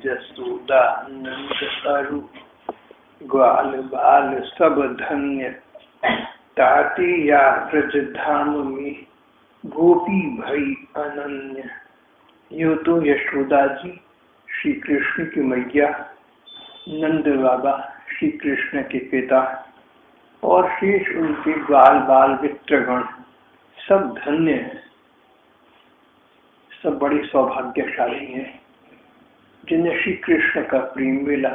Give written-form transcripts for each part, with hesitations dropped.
जसोदा नंद अरु ग्वाल बाल सब धन्य, ताते या ब्रज धाम में गोपी भई अनन्य। यो तो यशोदा जी श्री कृष्ण की मैया, नंद बाबा श्री कृष्ण के पिता और शेष उनके ग्वाल बाल मित्रगण सब धन्य हैं, सब बड़े सौभाग्यशाली हैं जिन्हें श्री कृष्ण का प्रेम मिला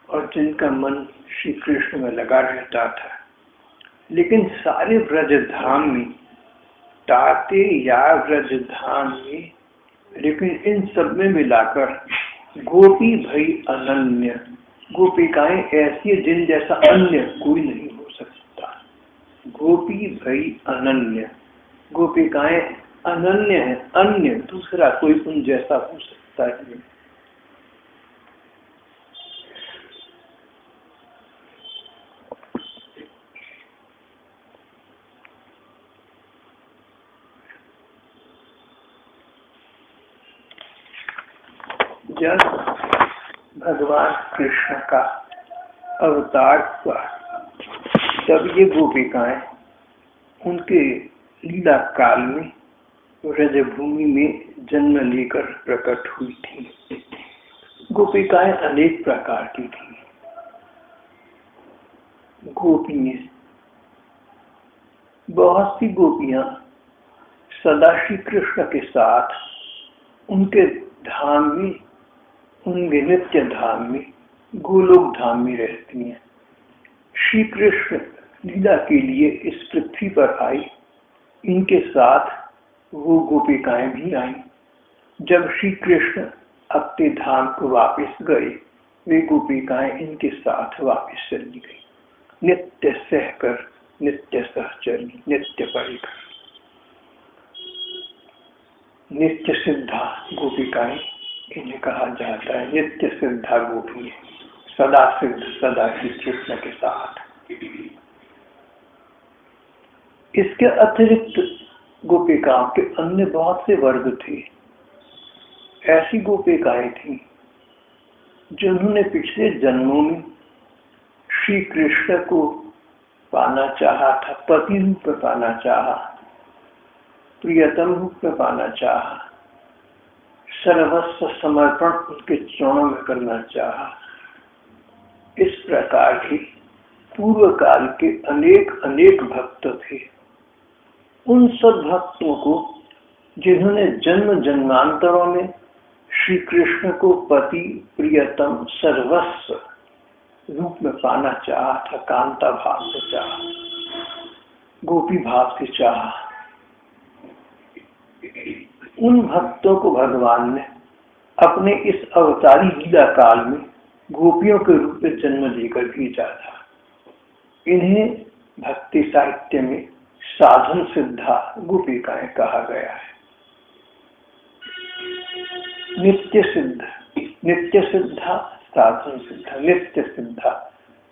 और जिनका मन श्री कृष्ण में लगा रहता था। लेकिन सारे ब्रज धाम में, ताते या ब्रज धाम में, लेकिन इन सब में मिलाकर गोपी भई अनन्य, गोपिकाएं ऐसी जिन जैसा अन्य कोई नहीं हो सकता। गोपी भई अनन्य, गोपिकाएं अनन्य है, अन्य दूसरा कोई उन जैसा हो सकता है। जब भगवान कृष्ण का अवतार हुआ तब ये गोपिकाएं उनके लीला काल में ब्रजभूमि में जन्म लेकर प्रकट हुई थी। गोपिकाएं अनेक प्रकार की थी। गोपियां, बहुत सी गोपियां सदा श्री कृष्ण के साथ उनके धाम में, उनके नित्य धाम में, गोलोक धाम में रहती हैं। श्री कृष्ण लीला के लिए इस पृथ्वी पर आई, इनके साथ वो गोपिकाएं भी आई। जब श्री कृष्ण अपने धाम को वापस गए, वे गोपिकाएं इनके साथ वापस चली गई, नित्य सहकर, नित्य सहचरी, नित्य परिकर, नित्य सिद्धा गोपिकाएं इन्हें कहा जाता है। नित्य सिद्धा गोपी, सदा सिद्ध, सदा श्री कृष्ण के साथ। इसके अतिरिक्त गोपिकाओं के अन्य बहुत से वर्ग थे। ऐसी गोपिकाएं थी जिन्होंने पिछले जन्मों में श्री कृष्ण को पाना चाहा था, पति रूप में पाना चाहा, प्रियतम रूप में पाना चाहा, सर्वस्व समर्पण उनके चरणों में करना चाहा। इस प्रकार के पूर्व काल के अनेक अनेक भक्त थे। उन सब भक्तों को जिन्होंने जन्म जन्मांतरों में श्री कृष्ण को पति, प्रियतम, सर्वस्व रूप में पाना चाहा था, कांता भाव से चाहा, गोपी भाव से चाहा, उन भक्तों को भगवान ने अपने इस अवतारी लीला काल में गोपियों के रूप में जन्म देकर भेजा था। इन्हें भक्ति साहित्य में साधन सिद्धा गोपिकाएं कहा गया है। नित्य सिद्ध, नित्य सिद्धा, साधन सिद्धा। नित्य सिद्धा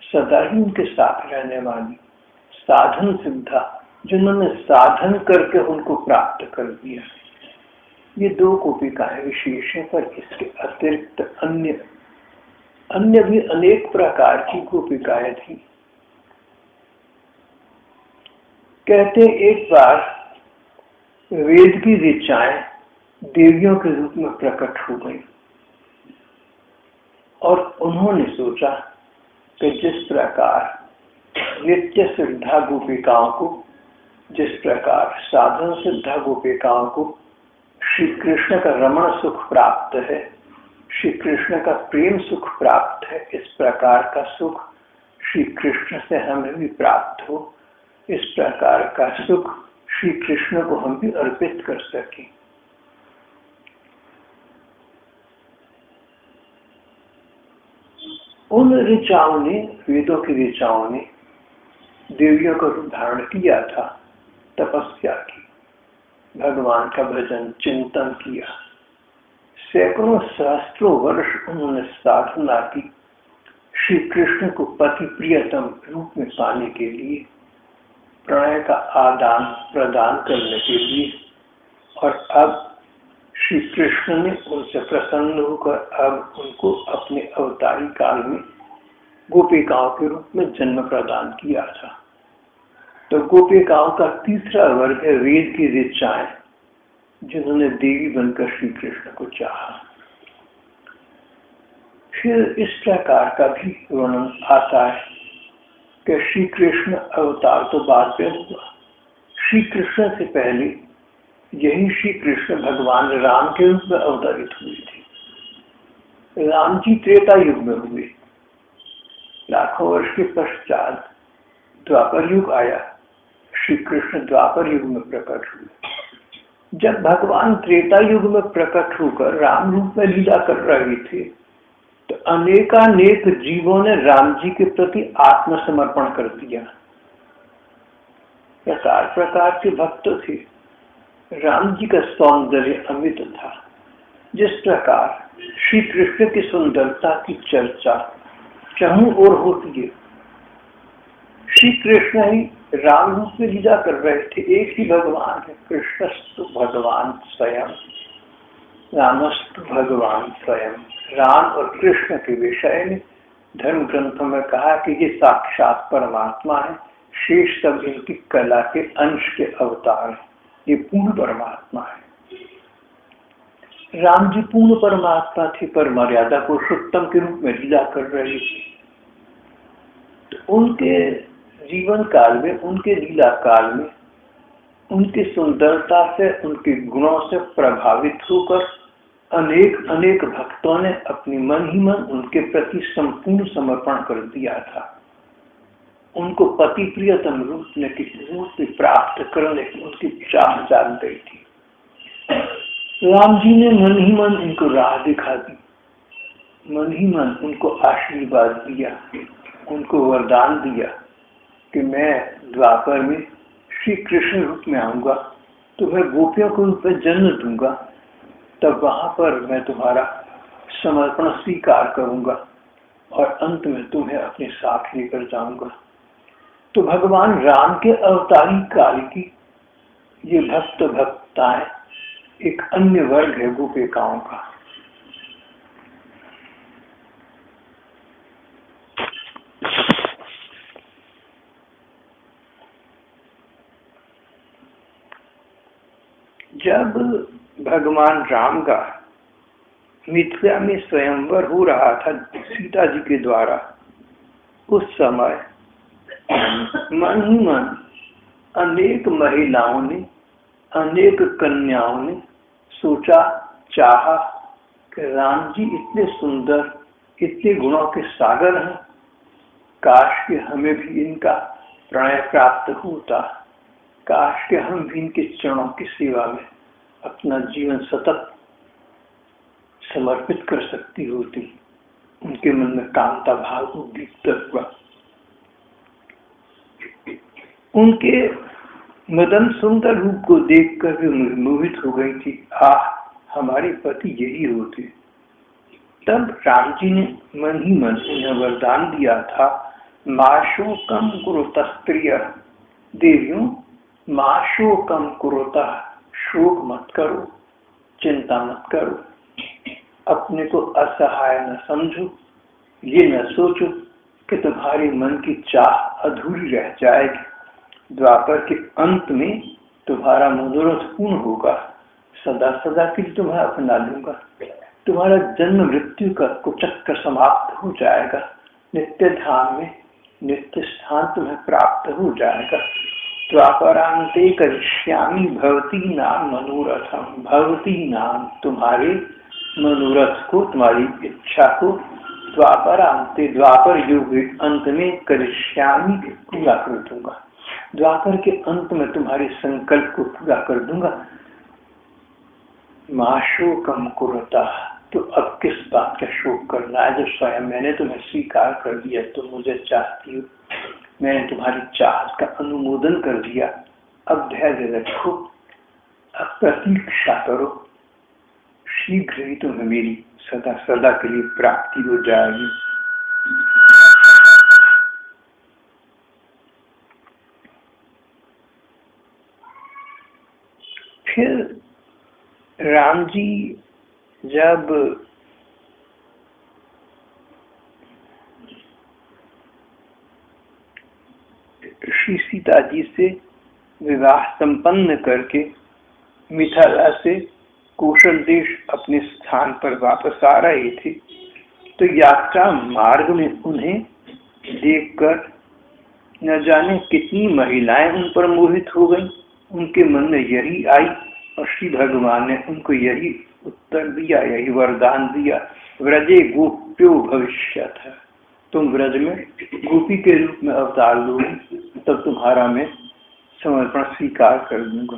सदा ही उनके साथ रहने वाली, साधन सिद्धा जिन्होंने साधन करके उनको प्राप्त कर दिया। ये दो गोपिकाएं विशेष हैं, पर इसके अतिरिक्त अन्य भी अनेक प्रकार की गोपिकाएं थी। कहते एक बार वेद की ऋचाएं देवियों के रूप में प्रकट हो गई और उन्होंने सोचा कि जिस प्रकार नित्य सिद्धा गोपिकाओं को, जिस प्रकार साधन सिद्धा गोपिकाओं को श्री कृष्ण का रमण सुख प्राप्त है, श्री कृष्ण का प्रेम सुख प्राप्त है, इस प्रकार का सुख श्री कृष्ण से हमें भी प्राप्त हो, इस प्रकार का सुख श्री कृष्ण को हम भी अर्पित कर सकें। उन ऋचाओं ने, वेदों की ऋचाओं ने देवियों का रूप धारण किया था, तपस्या की, भगवान का भजन चिंतन किया, सैकड़ों सहस्त्रों वर्ष उन्होंने साधना की श्री कृष्ण को पति प्रियतम रूप में पाने के लिए, प्रणय का आदान प्रदान करने के लिए। और अब श्री कृष्ण ने उनसे प्रसन्न होकर अब उनको अपने अवतारी काल में गोपिकाओं के रूप में जन्म प्रदान किया था। तो गोपिकाओं का तीसरा वर्ग है वेद की ऋचाएं, जिन्होंने देवी बनकर श्री कृष्ण को चाहा। फिर इस प्रकार का भी वर्णन आता है कि श्री कृष्ण अवतार तो बाद में हुआ, श्री कृष्ण से पहले यही श्री कृष्ण भगवान राम के रूप में अवतरित हुए थे। राम जी त्रेता युग में हुए, लाखों वर्ष के पश्चात द्वापर युग आया, श्री कृष्ण द्वापर युग में प्रकट हुए। जब भगवान त्रेता युग में प्रकट होकर राम रूप में लीला कर रहे थे, तो अनेकानेक जीवों ने राम जी के प्रति आत्मसमर्पण कर दिया। प्रकार प्रकार के भक्त थे। राम जी का सौंदर्य अमित था। जिस प्रकार श्री कृष्ण की सुंदरता की चर्चा चारों ओर होती है, श्री कृष्ण ही राम रूप में लीला कर रहे थे। एक ही भगवान है, कृष्णस्तु भगवान स्वयं, रामस्तु भगवान स्वयं। राम और कृष्ण के विषय में धर्म ग्रंथों में कहा कि ये साक्षात परमात्मा है, शेष सब इनकी कला के अंश के अवतार है। ये पूर्ण परमात्मा है। राम जी पूर्ण परमात्मा थे, पर मर्यादा पुरुषोत्तम के रूप में लीला कर रहे थे। तो उनके जीवन काल में, उनके लीला काल में, उनकी सुंदरता से, उनके गुणों से प्रभावित होकर अनेक अनेक भक्तों ने अपनी मन ही मन उनके प्रति संपूर्ण समर्पण कर दिया था। उनको पति प्रियतम रूप में प्राप्त करने की उनकी चाह जाग गई थी। राम जी ने मन ही मन उनको राह दिखा दी, मन ही मन उनको आशीर्वाद दिया, उनको वरदान दिया कि मैं द्वापर में श्री कृष्ण रूप में आऊंगा, तो मैं गोपियों को उन पर जन्म दूंगा, तब वहां पर मैं तुम्हारा समर्पण स्वीकार करूंगा और अंत में तुम्हें अपने साथ लेकर जाऊंगा। तो भगवान राम के अवतारी काल की ये भक्त भक्ताएं एक अन्य वर्ग है गोपिकाओं का। जब भगवान राम का मिथिला में स्वयंवर हो रहा था सीता जी के द्वारा, उस समय मन ही मन अनेक महिलाओं ने, अनेक कन्याओं ने सोचा, चाहा कि राम जी इतने सुंदर, इतने गुणों के सागर हैं, काश कि हमें भी इनका प्रणय प्राप्त होता, काश कि हम भी इनके चरणों की सेवा में अपना जीवन सतत समर्पित कर सकती होती। उनके मन में कामता भाव उद्दीप्त हुआ। उनके मदन सुंदर रूप को देखकर वे मोहित हो गई थी। हमारे पति यही होते। तब राम जी ने मन ही मन उन्हें वरदान दिया था, माशोकम कुरुतः स्त्रिय, देवियों माशोकम कुरुतः, शोक मत करो, चिंता मत करो, अपने को असहाय न समझो, ये न सोचो कि तुम्हारे मन की चाह अधूरी रह जाएगी। द्वापर के अंत में तुम्हारा मनोरथ पूर्ण होगा, सदा सदा के लिए तुम्हें अपना लूंगा, तुम्हारा जन्म मृत्यु का कुचक्र समाप्त हो जाएगा, नित्य धाम में नित्य स्थान तुम्हें प्राप्त हो जाएगा। द्वापरांते करिष्यामि भवती नाम मनोरथम, भवती नाम तुम्हारे मनोरथ को, तुम्हारी इच्छा को द्वापरांते, द्वापर युग अंत में करिष्यामि पूरा कर दूंगा, द्वापर के अंत में तुम्हारे संकल्प को पूरा कर दूंगा। माशोकम कुरुता, तो अब किस बात का शोक करना है, जब स्वयं मैंने तुम्हें स्वीकार कर दिया, तुम मुझे चाहती हो, मैंने तुम्हारी चाह का अनुमोदन कर दिया। अब धैर्य रखो, अब प्रतीक्षा करो, शीघ्र ही तुम्हें मेरी सदा सदा के लिए प्राप्ति हो जाएगी। फिर राम जी जब श्री सीता जी से विवाह संपन्न करके मिथिला से कौशल देश अपने स्थान पर वापस आ रहे थे, तो यात्रा मार्ग में उन्हें देखकर न जाने कितनी महिलाएं उन पर मोहित हो गईं। उनके मन में यही आई और श्री भगवान ने उनको यही उत्तर दिया, यही वरदान दिया, व्रजे गोप्यो भविष्यत है, तुम व्रज में गोपी के रूप में अवतार लोगे, तब तुम्हारा मैं समर्पण स्वीकार कर दूंगा।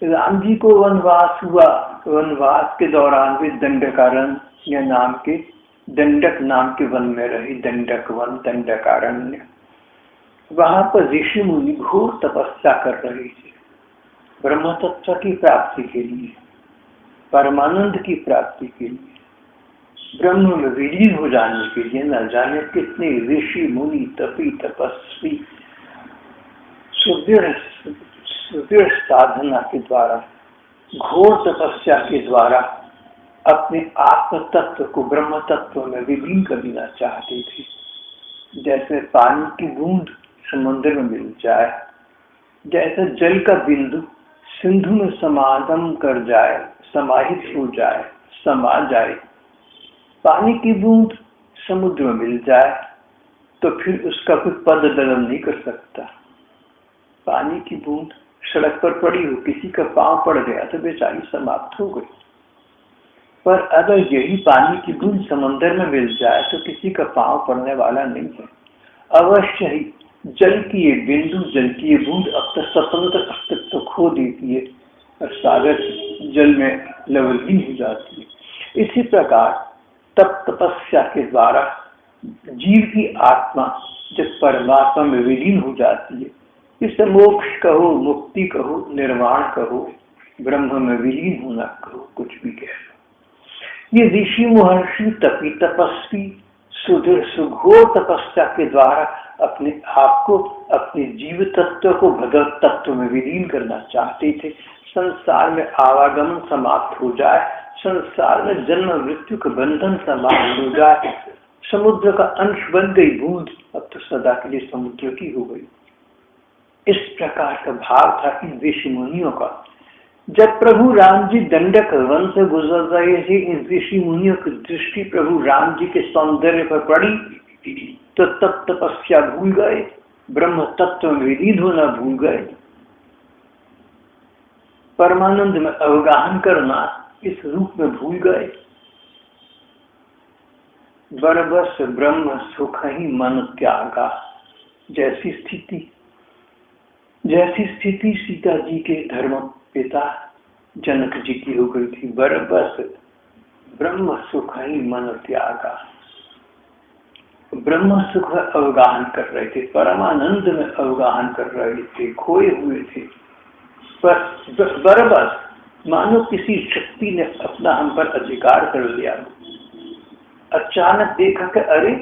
राम जी को वनवास हुआ। वनवास के दौरान वे दंडकारण्य नाम के, दंडक नाम के वन में रहे। दंडक वन, दंडकारण्य। वहां पर ऋषि मुनि घोर तपस्या कर रहे थे, ब्रह्म तत्व की प्राप्ति के लिए, परमानंद की प्राप्ति के लिए, ब्रह्म में विलीन हो जाने के लिए। न जाने कितने ऋषि मुनि, तपी, तपस्वी सुदृढ़ साधना के द्वारा, घोर तपस्या के द्वारा अपने आत्म तत्व को ब्रह्म तत्व में विलीन कर देना चाहते थे। जैसे पानी की बूंद समुद्र में मिल जाए, जैसे जल का बिंदु सिंधु में समागम कर जाए, समाहित हो जाए, समा जाए, पानी की बूंद समुद्र में मिल जाए तो फिर उसका कोई पद दलन नहीं कर सकता। पानी की बूंद सड़क पर पड़ी हो, किसी का पांव पड़ गया तो बेचारी समाप्त हो गई। पर अगर यही पानी की बूंद समंदर में मिल जाए तो किसी का पांव पड़ने वाला नहीं है। अवश्य ही जल की ये बिंदु, जल की ये बूंद अब तक स्वतंत्र अस्तित्व खो देती है और सागर जल में लवलीन हो जाती है। इसी प्रकार तपस्या के द्वारा जीव की आत्मा जब परमात्मा में विलीन हो जाती है, इसे मोक्ष कहो, मुक्ति कहो, निर्वाण कहो, ब्रह्म में विलीन होना कहो, कुछ भी कहो। ये ऋषि महर्षि तपी तपस्वी सुदृढ़ सुघोर तपस्या के द्वारा अपने आप को, अपने जीव तत्व को भगवत तत्व में विलीन करना चाहते थे। संसार में आवागमन समाप्त हो जाए, संसार में जन्म मृत्यु का बंधन समाप्त हो जाए। समुद्र का अंश बन गई बूंद, अब तो सदा के लिए समुद्र की हो गई। इस प्रकार का भाव था इन ऋषि मुनियों का। जब प्रभु राम जी दंडक वन से गुजर रहे थे, इन ऋषि मुनियों की दृष्टि प्रभु राम जी के सौंदर्य पर पड़ी तो तब तपस्या भूल गए, ब्रह्म तत्व में विलीन होना भूल गए, परमानंद में अवगाहन करना इस रूप में भूल गए। बरबस ब्रह्म सुख ही मन त्यागा, जैसी स्थिति सीता जी के धर्म पिता जनक जी की हो गई थी। बरबस ब्रह्म सुख ही मन त्यागा, ब्रह्म सुख अवगाहन कर रहे थे, परमानंद में अवगाहन कर रहे थे, खोए हुए थे। पर बरबस मानो किसी शक्ति ने अपना हम पर अधिकार कर लिया। अचानक देखा कि अरे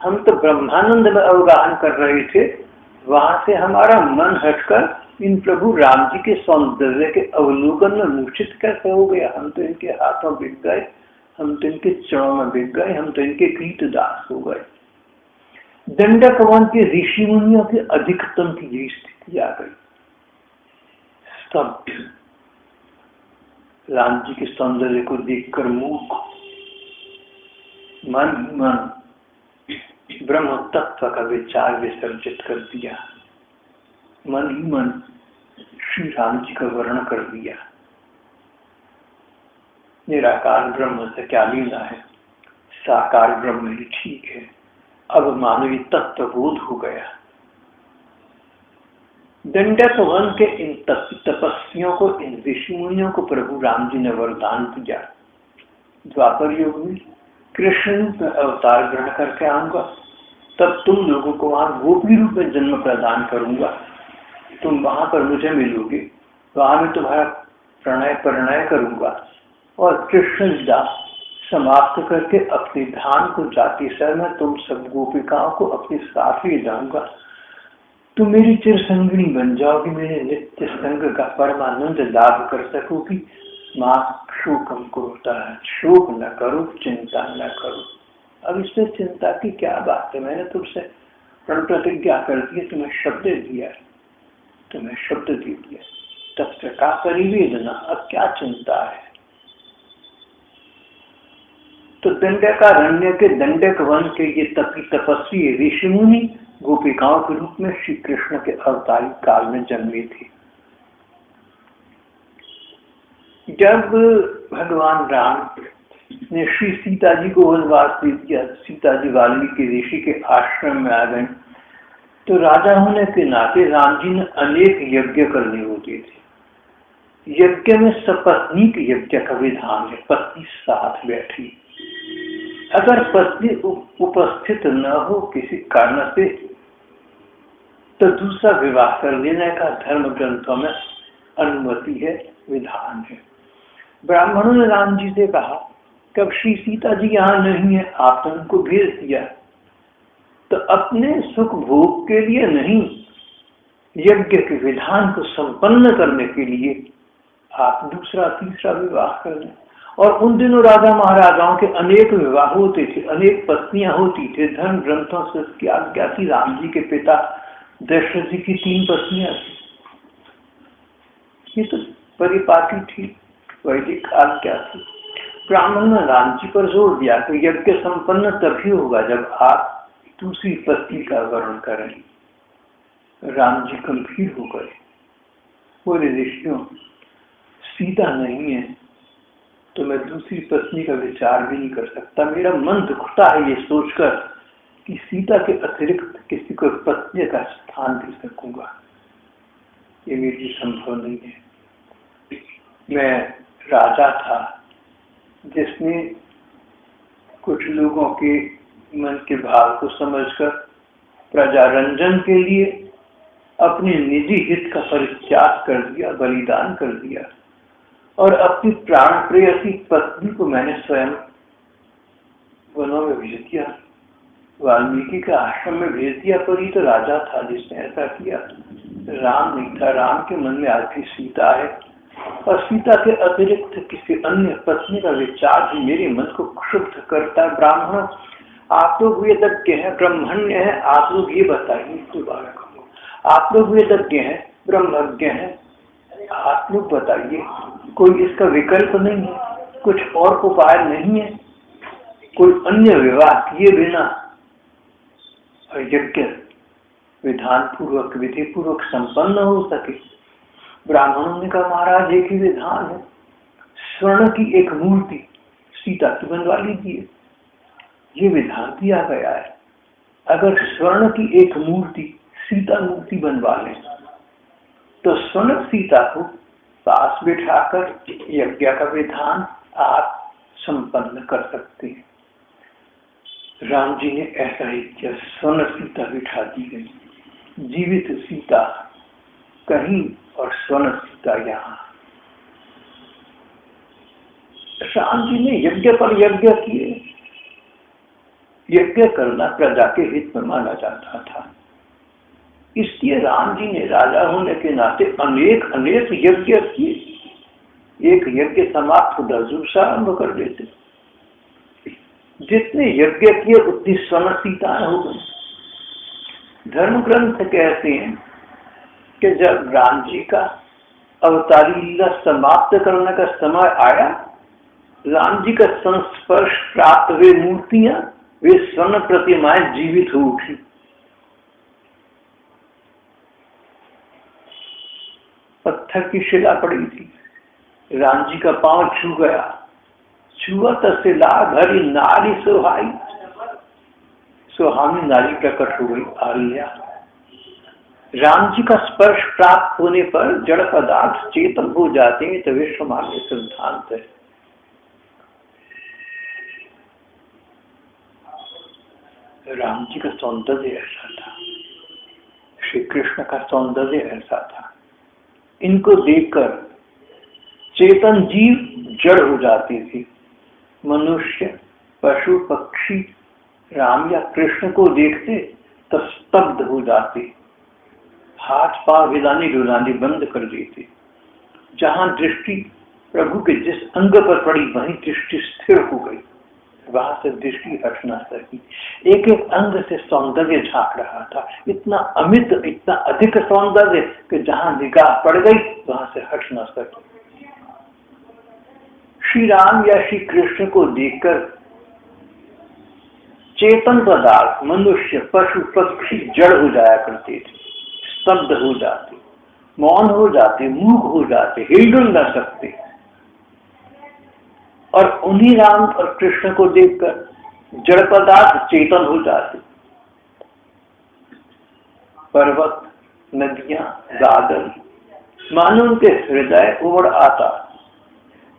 हम तो ब्रह्मानंद में अवगाहन कर रहे थे, वहां से हमारा मन हटकर इन प्रभु राम जी के सौंदर्य के अवलोकन में मूर्छित कैसे हो गया। हम तो इनके हाथों बिक गए, हम तो इनके चरणों में बिक गए, हम तो इनके कीर्तदास हो गए। दंडक वन के ऋषि मुनियों के अधिकतम की यही स्थिति आ गई। स्तब्ध, राम जी के सौंदर्य को देखकर मूक, मन ब्रह्म तत्व का विचार विसर्जित कर दिया, मन ही मन श्री राम जी का वर्णन कर दिया। निराकार ब्रह्म से क्या लेना है, साकार ब्रह्म ही ठीक है। अब मानवीय तत्व बोध हो गया। दंडक वन के इन तपस्वियों को, इन ऋषि मुनियों को प्रभु राम जी ने वरदान दिया, द्वापर युग में कृष्ण में अवतार ग्रहण करके आऊंगा, तब तुम लोगों को वहां गोपी रूप में जन्म प्रदान करूंगा। तुम वहां पर मुझे मिलोगे, वहां में तुम्हारा प्रणय परिणय करूंगा और कृष्ण लीला समाप्त करके अपने धाम को जाते समय मैं तुम सब गोपिकाओं को अपने साथ ही जाऊंगा। तुम मेरी चिर संगिनी बन जाओगी, मेरे नित्य संग का परमानंद लाभ कर सकोगी। माँ शोकम कुरुता, शोक न करो, चिंता न करो। अब इसमें चिंता की क्या बात है? मैंने तुमसे प्रण प्रतिज्ञा कर दी, तुम्हें शब्द दिया, तुम्हें शब्द दे दिया, तब का परिवेदना, अब क्या चिंता है? तो दंडकारण्य के दंडक वन के ये तपस्वी ऋषि मुनि गोपिकाओं के रूप में श्री कृष्ण के अवतारी काल में जन्मे थे। जब भगवान राम ने श्री सीता जी को वनवास दे दिया, सीता जी वाल्मीकि ऋषि के आश्रम में आ गए, तो राजा होने के नाते राम जी ने अनेक यज्ञ करने होते थे। यज्ञ में सपत्नीक यज्ञ का विधान है, पत्नी साथ बैठी। अगर पत्नी उपस्थित न हो किसी कारण से, तो दूसरा विवाह कर लेने का धर्म ग्रंथों में अनुमति है, विधान है। ब्राह्मणों ने राम जी से कहा, कब श्री सीता जी यहाँ नहीं है, आपने उनको भेज दिया, तो अपने सुख भोग के लिए नहीं, यज्ञ के विधान को संपन्न करने के लिए आप दूसरा तीसरा विवाह कर लें। और उन दिनों राजा महाराजाओं के अनेक विवाह होते थे, अनेक पत्नियां होती थी। धर्म ग्रंथों से उसकी आज्ञा थी। राम जी के पिता दशरथ जी की 3 पत्नियां थी। ये तो परिपाटी थी, वैदिक आज्ञा थी। ब्राह्मण ने राम जी पर जोर दिया कि यज्ञ संपन्न तभी होगा जब आप दूसरी पत्नी का वर्ण करें। राम जी गंभीर हो गए, बोले ऋषियों, सीता नहीं है तो मैं दूसरी पत्नी का विचार भी नहीं कर सकता। मेरा मन दुखता है ये सोचकर कि सीता के अतिरिक्त किसी को पत्नी का स्थान दे सकूंगा, ये मेरी संभव नहीं है। मैं राजा था जिसने कुछ लोगों के मन के भाव को समझकर प्रजारंजन के लिए अपने निजी हित का परित्याग कर दिया, बलिदान कर दिया, और अपनी प्राण प्रेयसी पत्नी को मैंने स्वयं वनों में भेज दिया, वाल्मीकि के आश्रम में भेज दिया। पर ये तो राजा था जिसने ऐसा किया, राम नहीं था। राम के मन में आज भी सीता है, और सीता के अतिरिक्त किसी अन्य पत्नी का विचार भी मेरे मन को क्षुब्ध करता है। ब्राह्मण, आप लोग वेदज्ञ हैं, ब्रह्मण्य हैं, आप लोग ये बताइए, दोबारा कहूँ, आप लोग वेदज्ञ हैं, ब्रह्मज्ञ हैं, आप लोग बताइए, कोई इसका विकल्प नहीं है, कुछ और उपाय नहीं है, कोई अन्य विवाह किए बिना यज्ञ विधान पूर्वक, विधि पूर्वक संपन्न हो सके। ब्राह्मणों ने कहा, महाराज एक ही विधान है, स्वर्ण की एक मूर्ति सीता की बनवा लीजिए, ये विधान दिया गया है। अगर स्वर्ण की एक मूर्ति सीता मूर्ति बनवा लें तो स्वर्ण सीता को पास बिठाकर यज्ञ का विधान आप संपन्न कर सकते हैं। राम जी ने ऐसा ही किया, स्वर्ण सीता बिठा दी गई, जीवित सीता कहीं और स्वर्ण सीता यहाँ। राम जी ने यज्ञ पर यज्ञ किए। यज्ञ करना प्रजा के हित में माना जाता था, इसलिए राम जी ने राजा होने के नाते अनेक यज्ञ किए। एक यज्ञ समाप्त होता दूसरा आरंभ कर देते। जितने यज्ञ किए उतनी स्वर्ण सीताएं हो गई। धर्म ग्रंथ कहते हैं कि जब राम जी का अवतारी लीला समाप्त करने का समय आया, राम जी का संस्पर्श प्राप्त हुए मूर्तियां, वे स्वर्ण प्रतिमाएं जीवित हो उठी। पत्थर की शिला पड़ी थी, राम जी का पांव छू गया, छुआ तो शिला भरी नारी सुहाई, सुहानी नारी प्रकट हो गई, आलिया। राम जी का स्पर्श प्राप्त होने पर जड़ पदार्थ चेतन हो जाते हैं, तो विश्वमान्य सिद्धांत है। राम जी का सौंदर्य ऐसा था, श्री कृष्ण का सौंदर्य ऐसा था, इनको देखकर चेतन जीव जड़ हो जाती थी। मनुष्य, पशु, पक्षी राम या कृष्ण को देखते तो स्तब्ध हो जाते, हाथ पांव हिलाने डुलाने बंद कर देते। जहां दृष्टि प्रभु के जिस अंग पर पड़ी वहीं दृष्टि स्थिर हो गई, वहां से दृष्टि हट न सकी। एक एक अंग से सौंदर्य झांक रहा था, इतना अमित, इतना अधिक सौंदर्य कि जहां निगाह पड़ गई वहां से हट न सकी। श्री राम या श्री कृष्ण को देखकर चेतन पदार्थ, मनुष्य, पशु, पक्षी जड़ हो जाया करते थे, स्तब्ध हो जाते, मौन हो जाते, मूक हो जाते, हिलडुल न सकते। और उन्हीं राम और कृष्ण को देखकर जड़ पदार्थ चेतन हो जाते। पर्वत, नदियां, बादल, मानो उनके हृदय उमड़ आता।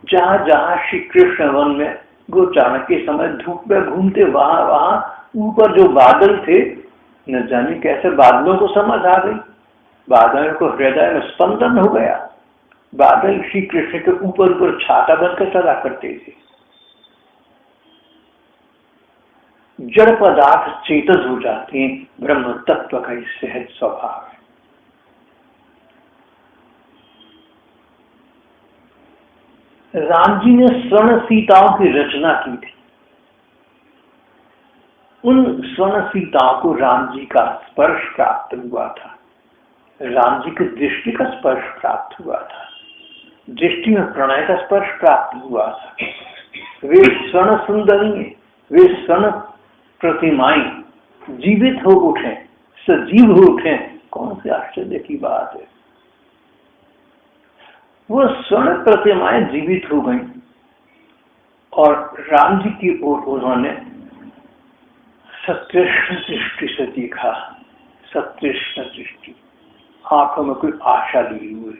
जहां जहां श्री कृष्ण वन में गोचारण के समय धूप में घूमते, वहां वहां ऊपर जो बादल थे, न जाने कैसे बादलों को समझ आ गई, बादल को हृदय में स्पंदन हो गया। बादल श्री कृष्ण के ऊपर ऊपर छाता बनकर चला करते थे। जड़ पदार्थ चेतन हो जाते हैं, ब्रह्म तत्व का ही सहज स्वभाव है। राम जी ने स्वर्ण सीताओं की रचना की थी। उन स्वर्ण सीताओं को राम जी का स्पर्श प्राप्त हुआ था, राम जी की दृष्टि का स्पर्श प्राप्त हुआ था, दृष्टि में प्रणय का स्पर्श प्राप्त हुआ था। वे स्वर्ण सुंदरी, वे स्वर्ण प्रतिमाएं जीवित हो उठे, सजीव हो उठे, कौन सी आश्चर्य की बात है। वो स्वर्ण प्रतिमाएं जीवित हो गई और राम जी की ओर उन्होंने सतृष्ण दृष्टि से देखा। सतृष्ण दृष्टि, आंखों में कोई आशा लिए हुए,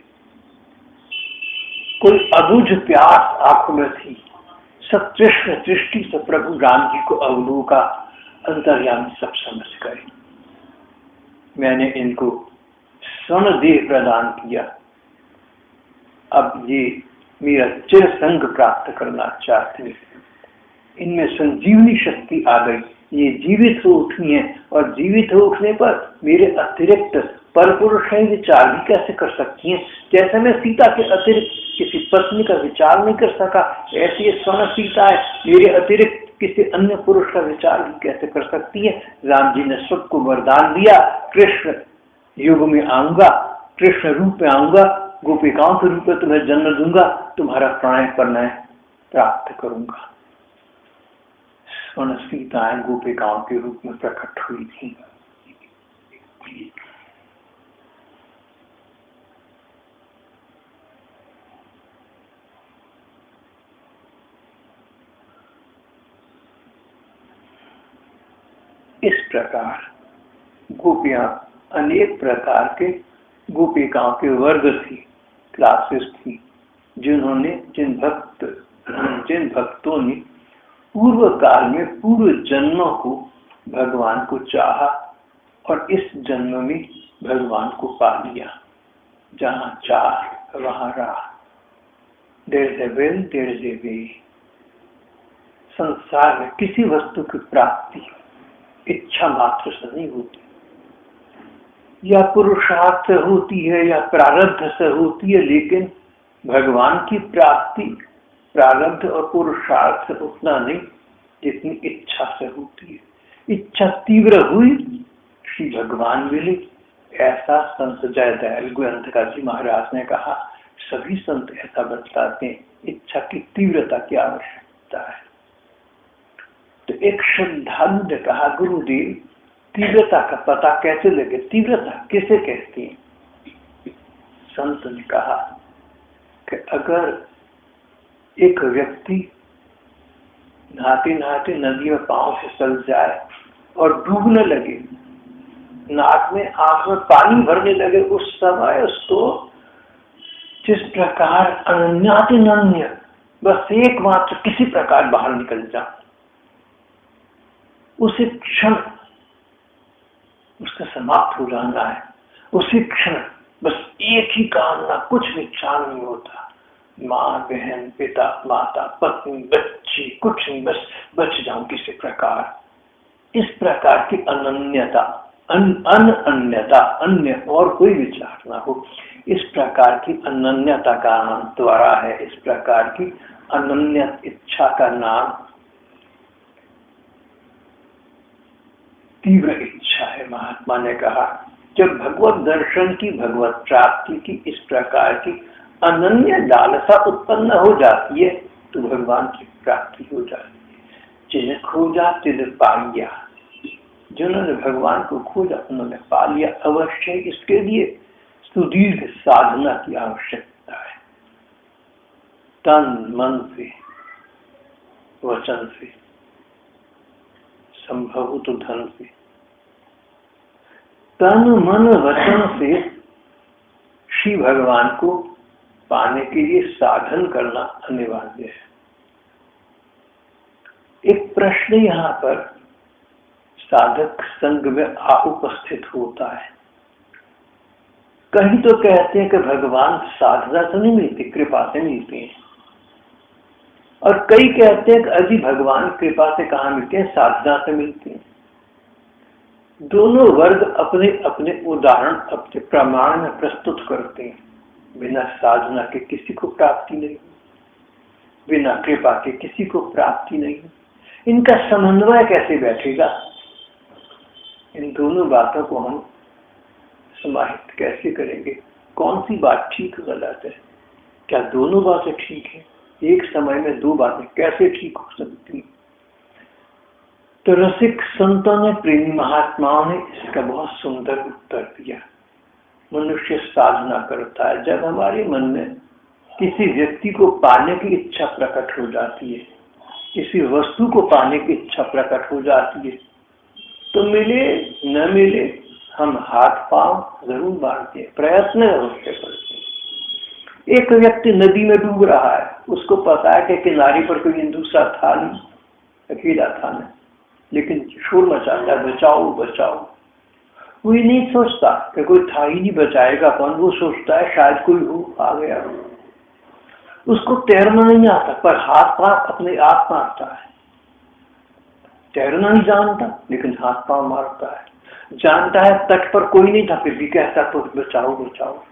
कोई अबुझ प्यास आंखों में थी। सतृष्ण दृष्टि से प्रभु राम जी को अवलोका, अंतर्यामी सब समझ गए। मैंने इनको स्वर्ण देह प्रदान किया, अब ये मेरा चिर संग प्राप्त करना चाहते हैं। इनमें संजीवनी शक्ति आ गई, ये जीवित हो उठी हैं, और जीवित हो उठने पर मेरे अतिरिक्त परपुरुष विचार भी कैसे कर सकती हैं। जैसे मैं सीता के अतिरिक्त किसी पत्नी का विचार नहीं कर सका, ऐसी ये स्वर्ण सीता है, मेरे अतिरिक्त किसी अन्य पुरुष का विचार भी कैसे कर सकती है। राम जी ने सबको वरदान दिया, कृष्ण युग में आऊंगा, कृष्ण रूप में आऊंगा, गोपिकाओं के रूप में तुम्हें जन्म दूंगा, तुम्हारा प्रणय प्रणय प्राप्त करूंगा। स्वर्ण सीताएं गोपिकाओं के रूप में प्रकट हुई थी। इस प्रकार गोपियां अनेक प्रकार के गोपिकाओं के वर्ग थी, क्लासेस थी, जिन भक्तों ने पूर्व काल में पूर्व जन्मों को भगवान को चाहा और इस जन्म में भगवान को पा लिया। जहां चाह वहां राह, there is a will there is a way. संसार में किसी वस्तु की प्राप्ति इच्छा मात्र से नहीं होती, या पुरुषार्थ से होती है या प्रारब्ध से होती है, लेकिन भगवान की प्राप्ति प्रारब्ध और पुरुषार्थ से उतना नहीं जितनी इच्छा से होती है। इच्छा तीव्र हुई, श्री भगवान मिले। ऐसा संत जयदयाल गोयंतका जी महाराज ने कहा, सभी संत ऐसा बतलाते हैं, इच्छा की तीव्रता की आवश्यकता है। तो एक श्रद्धालु ने कहा, गुरुदेव तीव्रता का पता कैसे लगे, तीव्रता किसे कहती है। संत ने कहा कि अगर एक व्यक्ति नहाते नहाते नदी में पांव फिसल जाए और डूबने लगे, नाक में आंख में पानी भरने लगे, उस समय उसको जिस प्रकार अनन्यातिनन्य बस एकमात्र किसी प्रकार बाहर निकल जा, उसी क्षण उसका समाप्त हो जाना है। उसी क्षण बस एक ही कामना, कुछ विचार नहीं होता, माँ बहन पिता माता पत्नी बच्ची कुछ नहीं, बस बच जाऊं किसी प्रकार। इस प्रकार की अनन्यता अन्यता, अन्य और कोई विचार ना हो। इस प्रकार की अनन्यता का नाम द्वारा है। इस प्रकार की अनन्य इच्छा का नाम तीव्र इच्छा है। महात्मा ने कहा, जब भगवत दर्शन की, भगवत प्राप्ति की इस प्रकार की अनन्य लालसा उत्पन्न हो जाती है तो भगवान की प्राप्ति हो जाती है। जिन्हें खोजा तिन्हें पा लिया, जिन्होंने भगवान को खोजा उन्होंने पा लिया। अवश्य इसके लिए सुदीर्घ साधना की आवश्यकता है, तन मन से, वचन से, संभव हो तो धन से। तन मन वचन से श्री भगवान को पाने के लिए साधन करना अनिवार्य है। एक प्रश्न यहाँ पर साधक संग में आ उपस्थित होता है। कहीं तो कहते हैं कि भगवान साधना से नहीं मिलते, कृपा से मिलते हैं, और कई कहते हैं कि अजी भगवान कृपा से कहाँ मिलते हैं, साधना से मिलते हैं। दोनों वर्ग अपने अपने उदाहरण, अपने प्रमाण में प्रस्तुत करते हैं। बिना साधना के किसी को प्राप्ति नहीं, बिना कृपा के किसी को प्राप्ति नहीं। इनका समन्वय कैसे बैठेगा? इन दोनों बातों को हम समाहित कैसे करेंगे? कौन सी बात ठीक गलत है? क्या दोनों बातें ठीक है? एक समय में दो बातें कैसे ठीक हो सकती? तो रसिक संतों ने, प्रेमी महात्माओं ने इसका बहुत सुंदर उत्तर दिया। मनुष्य साधना करता है जब हमारे मन में किसी व्यक्ति को पाने की इच्छा प्रकट हो जाती है, किसी वस्तु को पाने की इच्छा प्रकट हो जाती है, तो मिले न मिले हम हाथ पांव जरूर बांधते हैं, प्रयत्न अवश्य करते हैं। एक व्यक्ति नदी में डूब रहा है, उसको पता है कि किनारे पर कोई दूसरा था नहीं, अकेला था नहीं, लेकिन शोर मचाता है, बचाओ बचाओ। वो ये नहीं सोचता कि कोई था ही नहीं, बचाएगा कौन। वो सोचता है शायद कोई हो, आ गया। उसको तैरना नहीं आता, पर हाथ पांव अपने आप मारता है। तैरना नहीं जानता लेकिन हाथ पांव मारता है। जानता है तट पर कोई नहीं था, फिर भी कहता तो बचाओ बचाओ।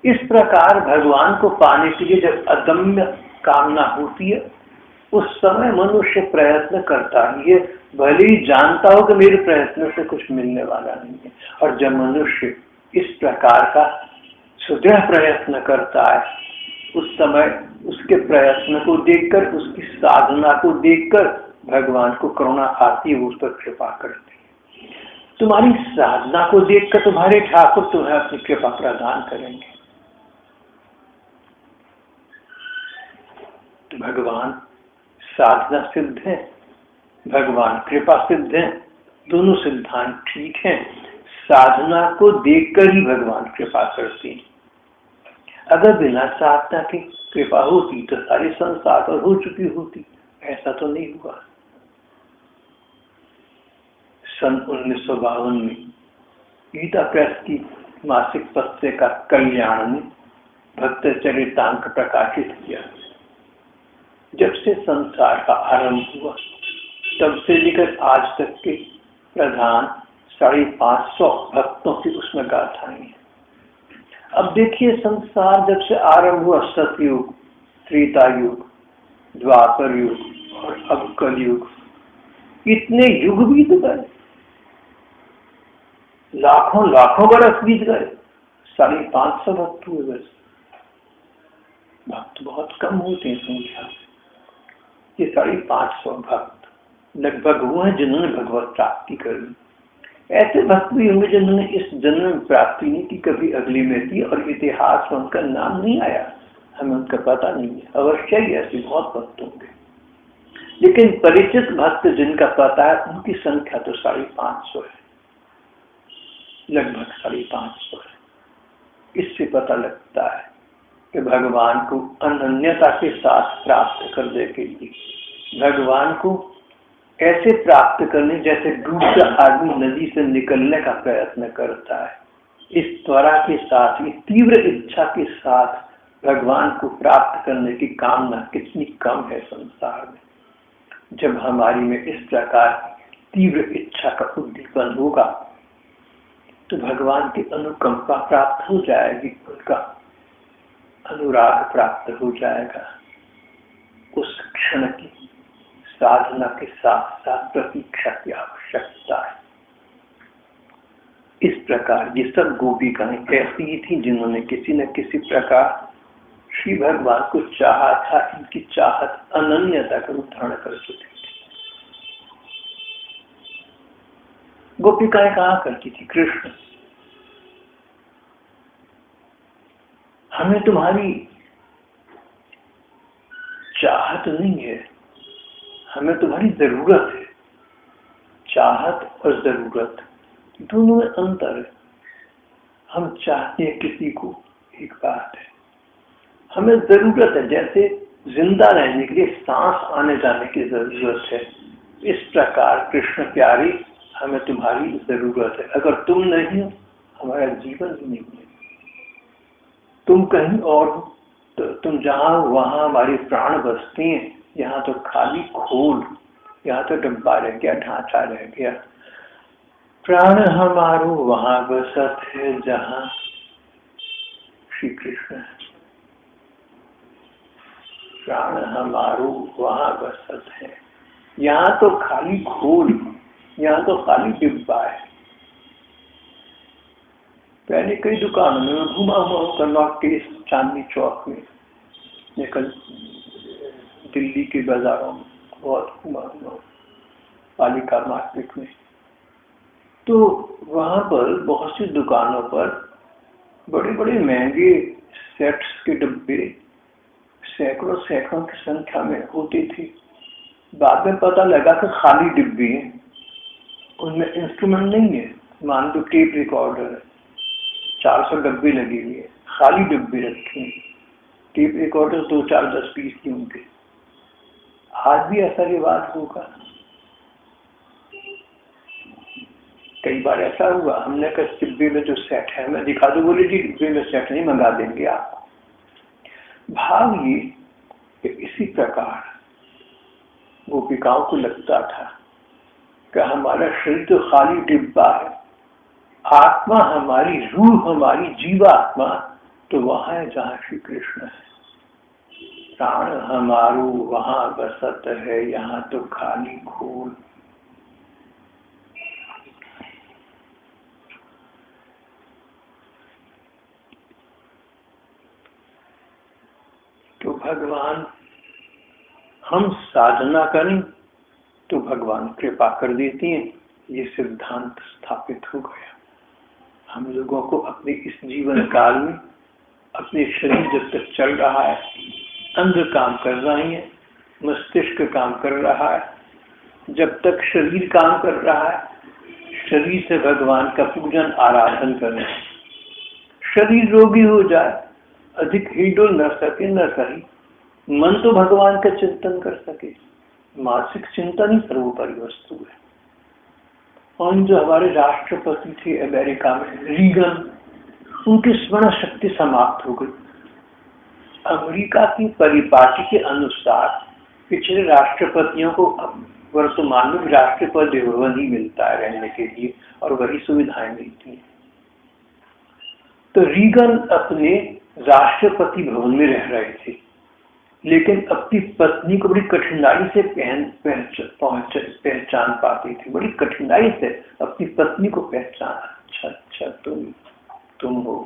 इस प्रकार भगवान को पाने के लिए जब अदम्य कामना होती है, उस समय मनुष्य प्रयत्न करता ही है, भले ही जानता हो कि मेरे प्रयत्न से कुछ मिलने वाला नहीं है। और जब मनुष्य इस प्रकार का सुदृढ़ प्रयत्न करता है, उस समय उसके प्रयत्न को देखकर, उसकी साधना को देखकर भगवान को करुणा आती है, वो उस पर कृपा करती है। तुम्हारी साधना को देखकर तुम्हारे ठाकुर तुम्हें अपनी कृपा प्रदान करेंगे। तो भगवान साधना सिद्ध है, भगवान कृपा सिद्ध है, दोनों सिद्धांत ठीक हैं। साधना को देखकर ही भगवान कृपा करते हैं। अगर बिना साधना की कृपा होती तो सारे संसार पर हो चुकी होती, ऐसा तो नहीं हुआ। सन 1952 में गीता प्रेस की मासिक पत्रिका कल्याण ने भक्त चरितांक प्रकाशित किया। जब से संसार का आरंभ हुआ तब से लेकर आज तक के प्रधान 550 भक्तों की उसमें गाथाएं हैं। अब देखिए, संसार जब से आरंभ हुआ, सतयुग, त्रेता युग, द्वापर युग और अब कलयुग, इतने युग बीत गए, लाखों लाखों बरस बीत गए, 550 भक्त हुए। बस भक्त बहुत कम होते हैं संख्या। ये 550 भक्त लगभग वो हैं जिन्होंने भगवत प्राप्ति कर ली। ऐसे भक्त भी होंगे जिन्होंने इस जन्म में प्राप्ति नहीं की, कभी अगली में की, और इतिहास में उनका नाम नहीं आया, हमें उनका पता नहीं है। अवश्य ही ऐसे बहुत भक्त होंगे, लेकिन परिचित भक्त जिनका पता है उनकी संख्या तो 550 है, लगभग 550 है। इससे पता लगता है कि भगवान को अनन्यता के साथ प्राप्त करने के लिए, भगवान को ऐसे प्राप्त करने जैसे डूबता आदमी नदी से निकलने का प्रयत्न करता है, इस त्वरा के साथ, इस तीव्र इच्छा के साथ भगवान को प्राप्त करने की कामना कितनी कम है संसार में। जब हमारी में इस प्रकार तीव्र इच्छा का उद्दीपन होगा तो भगवान की अनुकंपा प्राप्त हो जाएगी, उनका अनुराग प्राप्त हो जाएगा। उस क्षण की साधना के साथ साथ प्रतीक्षा की आवश्यकता है। इस प्रकार ये सब गोपिकाएं ऐसी ही थी जिन्होंने किसी न किसी प्रकार श्री भगवान को चाहा था। इनकी चाहत अनन्यता का रूप धारण कर चुकी थी। गोपिकाएं कहा करती थी, कृष्ण हमें तुम्हारी चाहत नहीं है, हमें तुम्हारी जरूरत है। चाहत और जरूरत दोनों में अंतर है। हम चाहते हैं किसी को, एक बात है, हमें जरूरत है, जैसे जिंदा रहने के लिए सांस आने जाने की जरूरत है। इस प्रकार कृष्ण प्यारी हमें तुम्हारी जरूरत है। अगर तुम नहीं हो हमारा जीवन ही नहीं है। तुम कहीं और हो तो तुम जहां हो वहां हमारी प्राण बसती हैं। यहाँ तो खाली खोल, यहाँ तो डब्बा रह गया, ढांचा रह गया। प्राण हमारो वहां बसत है जहां श्री कृष्ण है। प्राण हमारो वहां बसत है। यहाँ तो खाली खोल, यहाँ तो खाली डिब्बा है। पहले कई दुकानों में घुमा हुआ कन्नौज के चांदनी चौक में, निकल दिल्ली के बाजारों में बहुत घुमा हुआ, पालिका मार्केट में, तो वहां पर बहुत सी दुकानों पर बड़े बड़े महंगे सेट्स के डब्बे सैकड़ों सैकड़ों की संख्या में होती थी। बाद में पता लगा कि खाली डिब्बे हैं, उनमें इंस्ट्रूमेंट नहीं है। मान लो टेप रिकॉर्डर है, 400 डब्बे लगे हुए, खाली डब्बे रखे हैं। टेप रिकॉर्डर 2, 4, 10 पीस की होंगे। आज भी ऐसा रिवाज होगा। कई बार ऐसा हुआ, हमने कहा डिब्बे में जो सेट है मैं दिखा दो, बोले जी डिब्बे में सेट नहीं, मंगा देंगे आपको। भाव ये कि इसी प्रकार गोपिकाओं को लगता था कि हमारा शरीर तो खाली डिब्बा है, आत्मा हमारी, रूह हमारी, जीवात्मा तो वहां है जहां श्री कृष्ण है। प्राण हमारो वहां बसत है, यहाँ तो खाली खोल। तो भगवान, हम साधना करें तो भगवान कृपा कर देती हैं। ये सिद्धांत स्थापित हो गया। हम लोगों को अपने इस जीवन काल में अपने शरीर जब तक चल रहा है, अंग काम कर रही है, मस्तिष्क काम कर रहा है, जब तक शरीर काम कर रहा है, शरीर से भगवान का पूजन आराधन करना। शरीर रोगी हो जाए, अधिक ही डोल न सके न सही, मन तो भगवान का चिंतन कर सके। मानसिक चिंतन ही सर्वोपरि वस्तु है। और जो हमारे राष्ट्रपति थे अमेरिका में, रीगन, उनकी स्मरण शक्ति समाप्त हो गई। अमेरिका की परिपाटी के अनुसार पिछले राष्ट्रपतियों को वर्तमान में राष्ट्रपति भवन ही मिलता है रहने के लिए, और वही सुविधाएं मिलती हैं। तो रीगन अपने राष्ट्रपति भवन में रह रहे थे, लेकिन अपनी पत्नी को बड़ी कठिनाई से पहचान पाती थी। बड़ी कठिनाई से अपनी पत्नी को पहचान। अच्छा तुम हो,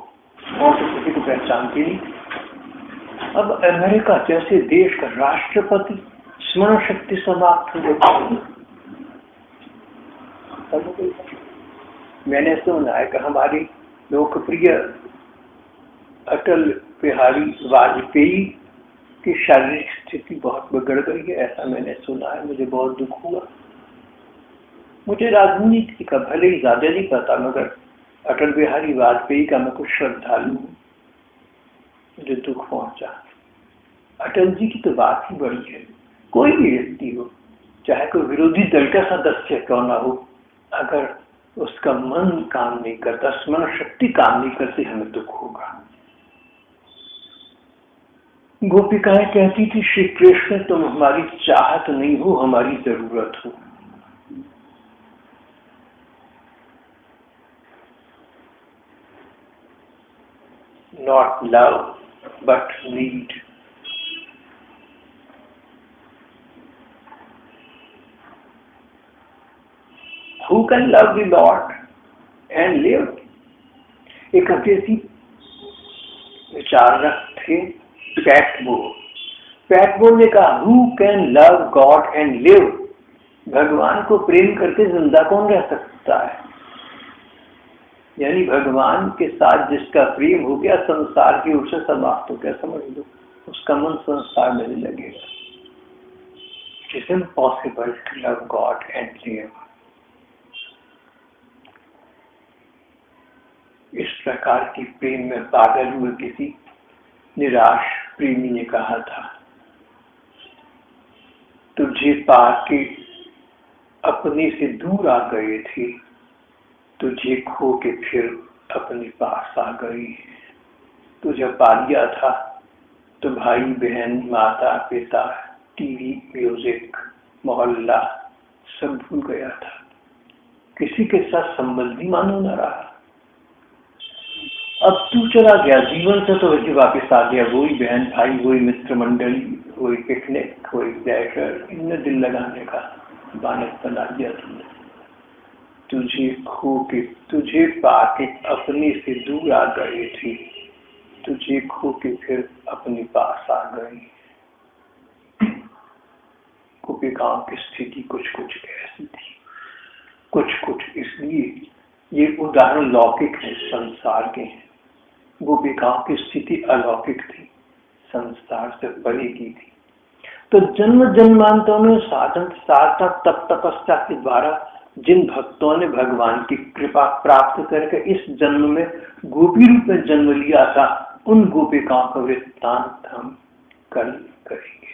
और तो किसी को पहचानती नहीं। अब अमेरिका जैसे देश का राष्ट्रपति, स्मरण शक्ति समाप्त हो गई। मैंने सुना है कि हमारी लोकप्रिय अटल बिहारी वाजपेयी की शारीरिक स्थिति बहुत बिगड़ गई है, ऐसा मैंने सुना है। मुझे बहुत दुख हुआ। मुझे राजनीति का भले ही ज्यादा नहीं पता, मगर अटल बिहारी वाजपेयी का मैं कुछ श्रद्धालु हूँ। मुझे दुख पहुंचा। अटल जी की तो बात ही बड़ी है। कोई भी व्यक्ति हो, चाहे कोई विरोधी दल का सदस्य क्यों ना हो, अगर उसका मन काम नहीं करता, स्मरण शक्ति काम नहीं करती, हमें दुख होगा। गोपिकाएं कहती थी, श्री कृष्ण तुम हमारी चाहत नहीं हो, हमारी जरूरत हो। not love but need. Who can love the Lord and live? एक अंग्रेजी विचारक थे पैटमोर ने कहा, Who can love God and live? भगवान को प्रेम करके जिंदा कौन रह सकता है? यानी भगवान के साथ जिसका प्रेम हो गया, संसार की ओर से समाप्त हो गया, समझ लो, उसका मन संसार में नहीं लगेगा. It is impossible to love God and live. इस प्रकार की प्रेम में पागल हुए किसी निराश प्रेमी ने कहा था, तुझे पाके अपने से दूर आ गए थे, तुझे खो के फिर अपने पास आ गई. तुझे पा लिया था तो भाई बहन माता पिता टीवी म्यूजिक मोहल्ला सब भूल गया था. किसी के साथ संबंध भी मानो न रहा. अब तू चला गया जीवन से तो वही वापस आ गया. वही बहन भाई, वही मित्र मंडली, वही पिकनिक, वही प्लेजर, इनमें दिल लगाने का बानक बना दिया तुमने. तुझे खो के, तुझे पाके अपने से दूर आ गए थे, तुझे खो के फिर अपने पास आ गई. गोपिकाओं की स्थिति कुछ कुछ ऐसी थी, कुछ इसलिए ये उदाहरण लौकिक है, संसार के हैं. गोपिकाओं की स्थिति अलौकिक थी, संसार से परे की थी. तो जन्म जन्मांतरों में साधन सार्थक तप तपस्या के द्वारा जिन भक्तों ने भगवान की कृपा प्राप्त करके इस जन्म में गोपी रूप में जन्म लिया था, उन गोपिकाओं का वृत्तांत हम कल करेंगे.